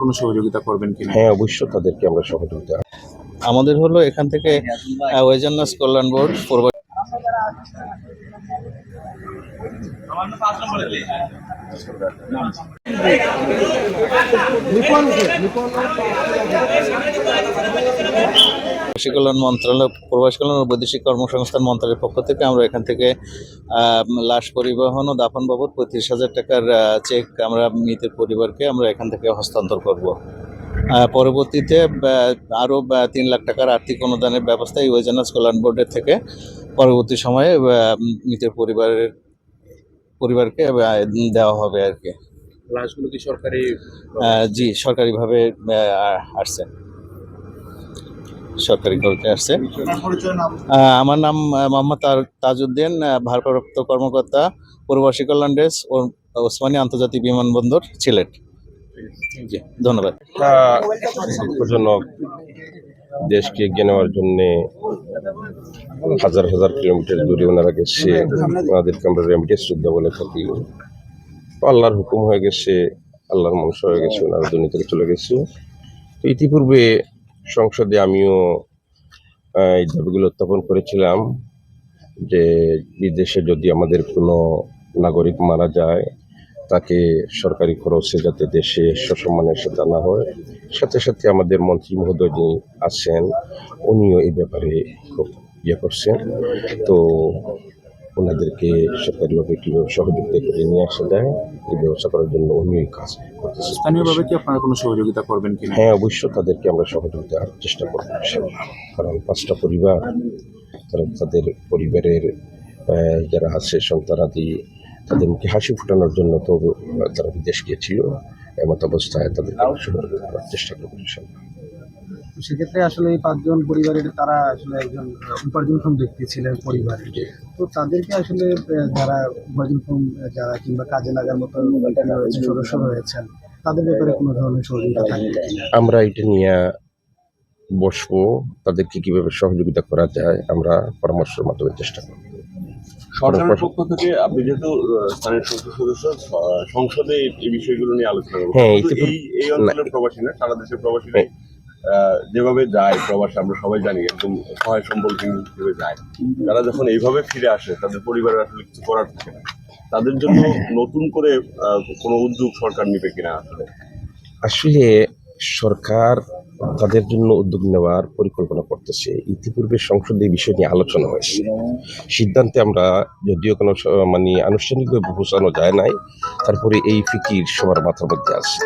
কোনো সহযোগিতা করবেন কিনা? হ্যাঁ, অবশ্যই তাদেরকে আমরা সহযোগিতা। আমাদের হলো এখান থেকে ওয়েজেনাস কল্যাণ বোর্ড পূর্ব প্রবাসী কল্যাণ মন্ত্রণালয়, প্রবাসী কল্যাণ ও বৈদেশিক কর্মসংস্থান মন্ত্রণালয়ের পক্ষ থেকে আমরা এখান থেকে লাশ পরিবহন ও দাফন বাবদ 35,000 টাকার চেক আমরা মৃতের পরিবারকে আমরা এখান থেকে হস্তান্তর করব। পরবর্তীতে আরও 3 লাখ টাকার আর্থিক অনুদানের ব্যবস্থা এই ওয়েজেনাস কল্যাণ বোর্ডের থেকে পরবর্তী সময়ে মৃতের পরিবারকে দেওয়া হবে আর কি। লাশগুলো কি সরকারি? জি, সরকারিভাবে আসছে, সরকারি খরচে আসছে। আমার নাম মোহাম্মদ তাজউদ্দিন, ভারপ্রাপ্ত কর্মকর্তা, প্রবাসী কল্যাণ ডেস্ক, ওসমানী আন্তর্জাতিক বিমানবন্দর, সিলেট। জি, ধন্যবাদ। দুঃখজনক, দেশকে এগিয়ে নেওয়ার জন্যে হাজার হাজার কিলোমিটার দূরে ওনারা গেছে। ওনাদেরকে আমরা রেমিটেন্স যোদ্ধা বলে থাকি। আল্লাহর হুকুম হয়ে গেছে, আল্লাহর মংস হয়ে গেছে, ওনারা দুনিয়া থেকে চলে গেছে। তো ইতিপূর্বে সংসদে আমিও এই দাবিগুলো উত্থাপন করেছিলাম যে বিদেশে যদি আমাদের কোনো নাগরিক মারা যায় তাকে সরকারি খরচে যাতে দেশে সসম্মানের সাথে আনা হয়। সাথে সাথে আমাদের মন্ত্রী মহোদয় যিনি আছেন উনিও এই ব্যাপারে খুব করছেন। তো ওনাদেরকে সরকারিভাবে কীভাবে সহযোগিতা করে নিয়ে আসা যায় এই ব্যবস্থা করার জন্য উনিও কাজ করতেছেন। স্থানীয়ভাবে কি আপনারা কোনো সহযোগিতা করবেন কিনা? হ্যাঁ, অবশ্যই তাদেরকে আমরা সহযোগিতার চেষ্টা করব, কারণ 5টা পরিবার, তারা তাদের পরিবারের যারা আছে সন্তানাদি, তাদের মুখে হাসি ফোটানোর জন্য তো তারা বিদেশ গিয়েছিল। এমত অবস্থায় তাদেরকে সহযোগিতা করার চেষ্টা করবো। সেক্ষেত্রে আসলে এই 5 জন পরিবারের তারা আসলে একজন উপার্জনক্ষম ব্যক্তি ছিলেন পরিবারে। তো তাদেরকে আসলে যারা উপার্জনক্ষম যারা কিংবা কাজে লাগার মতো সদস্য রয়েছেন তাদের ব্যাপারে কোনো ধরনের সহযোগিতা থাকবে? আমরা এটা নিয়ে বসবো, তাদেরকে কিভাবে সহযোগিতা করা যায় আমরা পরামর্শের মাধ্যমে চেষ্টা করব। সরকারের পক্ষ থেকে আপনি যেহেতু স্থানীয় সংসদ সদস্য, সংসদে এই বিষয়গুলো নিয়ে আলোচনা করবেন। হ্যাঁ, এই অঞ্চলের প্রবাসী না, সারা দেশের প্রবাসী যেভাবে যায় প্রবাসে আমরা সবাই জানি, একদম সহায় সম্বল হিসেবে যায়। তারা যখন এইভাবে ফিরে আসে তাদের পরিবারের আসলে কিছু করার থাকে না, তাদের জন্য নতুন করে কোনো উদ্যোগ সরকার নেবে কিনা? আসলে সরকার তাদের জন্য উদ্যোগ নেওয়ার পরিকল্পনা করতেছে। ইতিপূর্বে সংসদে এই বিষয় নিয়ে আলোচনা হয়েছে। সিদ্ধান্তে আমরা যদিও কোনো আনুষ্ঠানিকভাবে পৌঁছানো যায় নাই, তারপরে এই ফিকির সবার মাথার মধ্যে আছে।